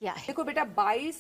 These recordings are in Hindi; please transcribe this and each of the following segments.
क्या है? देखो बेटा, 22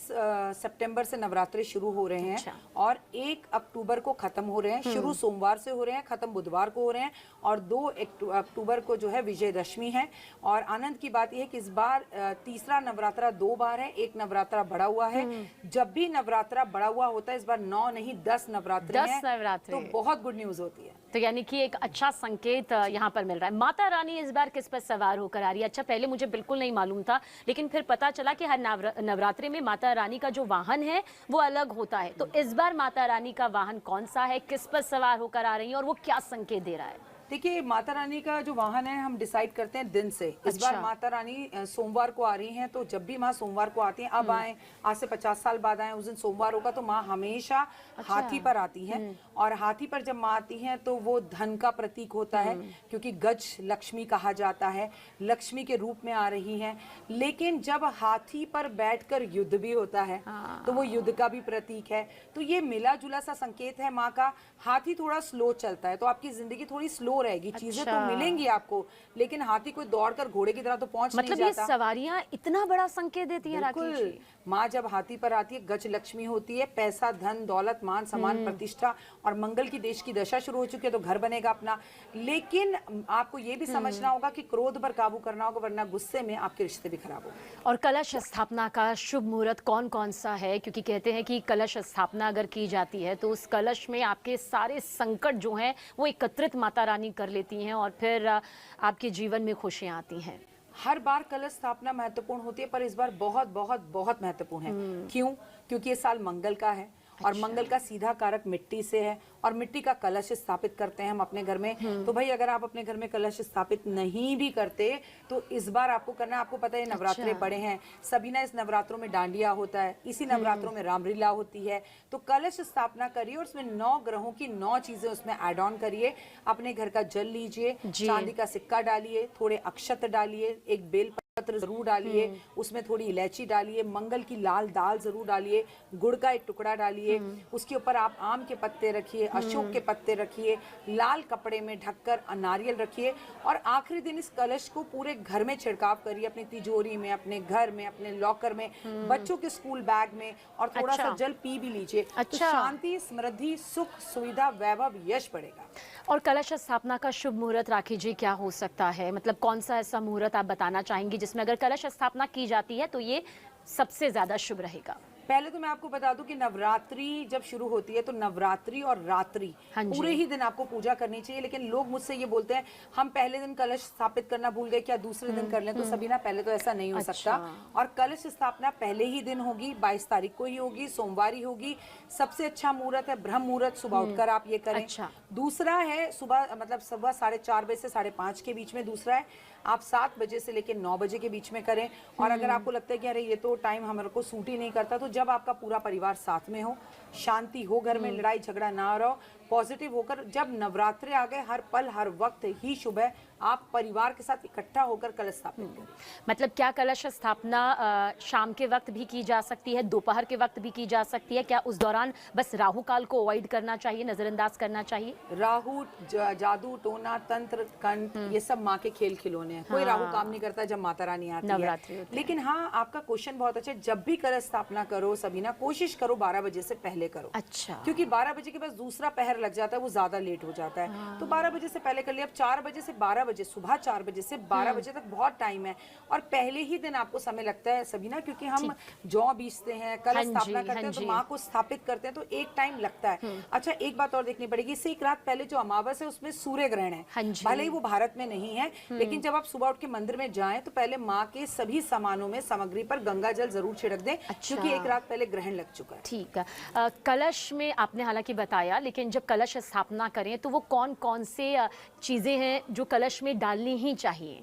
सितंबर से नवरात्रे शुरू हो रहे हैं। अच्छा। और 1 अक्टूबर को खत्म हो रहे हैं। शुरू सोमवार से हो रहे हैं, खत्म बुधवार को हो रहे हैं। और 2 अक्टूबर को जो है विजयदशमी है। और आनंद की बात यह है कि इस बार तीसरा नवरात्रा 2 बार है, एक नवरात्रा बड़ा हुआ है। जब भी नवरात्रा बड़ा हुआ होता है, इस बार 9 नहीं 10 नवरात्रे 10 हैं, नवरात्रे। तो बहुत गुड न्यूज होती है। तो यानी कि एक अच्छा संकेत यहाँ पर मिल रहा है। माता रानी इस बार किस पर सवार होकर आ रही है? अच्छा, पहले मुझे बिल्कुल नहीं मालूम था, लेकिन फिर पता चला कि हर नवरात्रि में माता रानी का जो वाहन है वो अलग होता है। तो इस बार माता रानी का वाहन कौन सा है, किस पर सवार होकर आ रही है और वो क्या संकेत दे रहा है? देखिए, माता रानी का जो वाहन है हम डिसाइड करते हैं दिन से। इस बार माता रानी सोमवार को आ रही हैं, तो जब भी माँ सोमवार को आती हैं, अब आए आज से 50 साल बाद आए, उस दिन सोमवार होगा, तो माँ हमेशा हाथी पर आती हैं। और हाथी पर जब माँ आती हैं तो वो धन का प्रतीक होता है, क्योंकि गज लक्ष्मी कहा जाता है, लक्ष्मी के रूप में आ रही हैं। लेकिन जब हाथी पर बैठकर युद्ध भी होता है तो वो युद्ध का भी प्रतीक है। तो ये मिला जुला सा संकेत है माँ का। हाथी थोड़ा स्लो चलता है, तो आपकी जिंदगी थोड़ी स्लो रहेगी। चीजें तो मिलेंगी आपको, लेकिन हाथी कोई दौड़कर घोड़े की तरह तो पहुंच नहीं जाता। मतलब ये सवारियां इतना बड़ा संकेत देती हैं राकेश जी? माँ जब हाथी पर आती है, गज लक्ष्मी होती है। पैसा, धन, दौलत, मान सम्मान, प्रतिष्ठा और मंगल की देश की दशा शुरू हो चुकी है, तो घर बनेगा अपना। लेकिन आपको ये भी समझना होगा कि क्रोध पर काबू करना होगा, वरना गुस्से में आपके रिश्ते भी खराब होंगे। और कलश स्थापना का शुभ मुहूर्त कौन कौन सा है? क्योंकि कहते हैं कि कलश स्थापना अगर की जाती है तो उस कलश में आपके सारे संकट जो हैं वो एकत्रित माता रानी कर लेती हैं और फिर आपके जीवन में खुशियां आती हैं। हर बार कलश स्थापना महत्वपूर्ण होती है, पर इस बार बहुत बहुत बहुत महत्वपूर्ण है। क्यों? क्योंकि ये साल मंगल का है। और मंगल का सीधा कारक मिट्टी से है, और मिट्टी का कलश स्थापित करते हैं हम अपने घर में। तो भाई, अगर आप अपने घर में कलश स्थापित नहीं भी करते तो इस बार आपको करना है। आपको पता है नवरात्रे पड़े हैं, सभी ना इस नवरात्रों में डांडिया होता है, इसी नवरात्रों में रामलीला होती है। तो कलश स्थापना करिए और उसमें 9 ग्रहों की 9 चीजें उसमें ऐड ऑन करिए। अपने घर का जल लीजिए, चांदी का सिक्का डालिए, थोड़े अक्षत डालिए, एक बेल पत्र जरूर डालिए, उसमें थोड़ी इलायची डालिए, मंगल की लाल दाल जरूर डालिए, गुड़ का एक टुकड़ा डालिए, उसके ऊपर आप आम के पत्ते रखिए, अशोक के पत्ते रखिए, लाल कपड़े में ढककर नारियल रखिए। और आखिरी दिन इस कलश को पूरे घर में छिड़काव करिए, अपनी तिजोरी में, अपने घर में, अपने लॉकर में, बच्चों के स्कूल बैग में। और थोड़ा सा जल पी भी लीजिए। तो शांति, समृद्धि, सुख, सुविधा, वैभव, यश बढ़ेगा। और कलश स्थापना का शुभ मुहूर्त राखी जी क्या हो सकता है? मतलब कौन सा ऐसा मुहूर्त आप बताना चाहेंगी जिसमें अगर कलश स्थापना की जाती है तो ये सबसे ज्यादा शुभ रहेगा? पहले तो मैं आपको बता दूं कि नवरात्रि जब शुरू होती है तो नवरात्रि और रात्रि पूरे ही दिन आपको पूजा करनी चाहिए। लेकिन लोग मुझसे ये बोलते हैं हम पहले दिन कलश स्थापित करना भूल गए, क्या दूसरे दिन कर लें? तो सभी ना, पहले तो ऐसा नहीं हो सकता। और कलश स्थापना पहले ही दिन होगी, 22 तारीख को ही होगी, सोमवार ही होगी। सबसे अच्छा मुहूर्त है ब्रह्म मुहूर्त, सुबह उठकर आप ये करें। दूसरा है सुबह, मतलब सुबह 4:30 बजे से 5:30 के बीच में। दूसरा है आप 7 बजे से लेकर 9 बजे के बीच में करें। और अगर आपको लगता है कि अरे ये तो टाइम हमारे को सूट ही नहीं करता, तो जब आपका पूरा परिवार साथ में हो, शांति हो घर में, लड़ाई झगड़ा ना रहो, पॉजिटिव होकर, जब नवरात्रे आ गए, हर पल हर वक्त ही शुभ है। आप परिवार के साथ इकट्ठा होकर कलश स्थापित करें। मतलब क्या कलश स्थापना शाम के वक्त भी की जा सकती है, दोपहर के वक्त भी की जा सकती है? क्या उस दौरान बस राहु काल को अवॉइड करना चाहिए, नजरअंदाज करना चाहिए? राहु, जादू, टोना, तंत्र, कंठ, ये सब माँ के खेल खिलौने हैं। कोई राहु काम नहीं करता जब माता रानी आती है। लेकिन हाँ, आपका क्वेश्चन बहुत अच्छा है। जब भी कलश स्थापना करो सबीना, कोशिश करो 12 बजे से पहले करो। अच्छा। क्योंकि 12 बजे के बाद दूसरा पहर लग जाता है, वो ज्यादा लेट हो जाता है। तो 12 बजे से पहले कर लिया। अब 4 बजे से 12 बजे, सुबह 4 बजे से 12 बजे तक बहुत टाइम है। और पहले ही दिन आपको समय लगता है सबीना, क्योंकि हम जौ बीजते हैं, कलश स्थापना करते हैं, तो माँ को स्थापित करते हैं, तो एक टाइम लगता है। अच्छा, एक बात और देखनी पड़ेगी, इससे एक रात पहले जो अमावस है उसमें सूर्य ग्रहण है। भले ही वो भारत में नहीं है, लेकिन जब आप सुबह उठ के मंदिर में जाएं तो पहले माँ के सभी सामानों में, सामग्री पर गंगा जल जरूर छिड़क दें। क्योंकि एक रात पहले ग्रहण लग चुका है। ठीक है। कलश में आपने हालांकि बताया, लेकिन जब कलश स्थापना करें तो वो कौन कौन से चीजें हैं जो कलश में डालनी ही चाहिए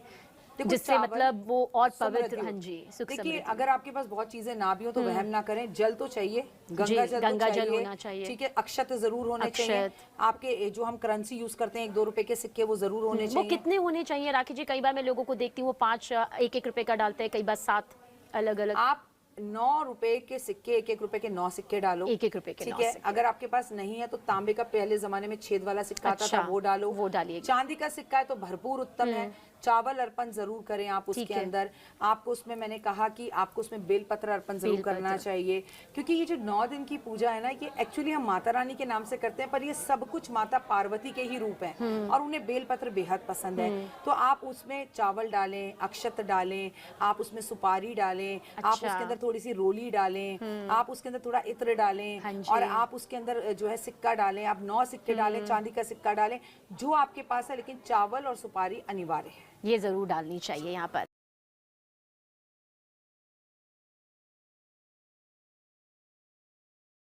जिससे मतलब वो और पवित्र? हाँ जी, सुख समृद्धि। देखिए, अगर आपके पास बहुत चीजें ना भी हो तो वहम ना करें। जल तो चाहिए, गंगा जल होना चाहिए। ठीक है, अक्षत जरूर होने चाहिए। आपके जो हम करेंसी यूज करते हैं, 1-2 रुपए के सिक्के, वो जरूर होने चाहिए। वो कितने होने चाहिए राखी जी? कई बार मैं लोगों को देखती हूँ वो 5 1-1 रुपए का डालते हैं, कई बार 7 अलग अलग। आप 9 रुपए के सिक्के, 1-1 रुपए के 9 सिक्के डालो। 1-1 रुपए के 9 ठीक है। अगर आपके पास नहीं है तो तांबे का पहले जमाने में छेद वाला सिक्का आता था, वो डालो, वो डालिए। चांदी का सिक्का है तो भरपूर उत्तम है। चावल अर्पण जरूर करें आप उसके अंदर। आपको उसमें मैंने कहा कि आपको उसमें बेलपत्र अर्पण जरूर करना चाहिए, क्योंकि ये जो 9 दिन की पूजा है ना, ये एक्चुअली हम माता रानी के नाम से करते हैं, पर ये सब कुछ माता पार्वती के ही रूप हैं और उन्हें बेलपत्र बेहद पसंद है। तो आप उसमें चावल डालें, अक्षत डालें, आप उसमें सुपारी डालें, आप उसके अंदर थोड़ी सी रोली डालें, आप उसके अंदर थोड़ा इत्र डालें और आप उसके अंदर जो है सिक्का डालें। आप 9 सिक्के डालें, चांदी का सिक्का डालें, जो आपके पास है, लेकिन चावल और सुपारी अनिवार्य है। ये जरूर डालनी चाहिए यहाँ पर।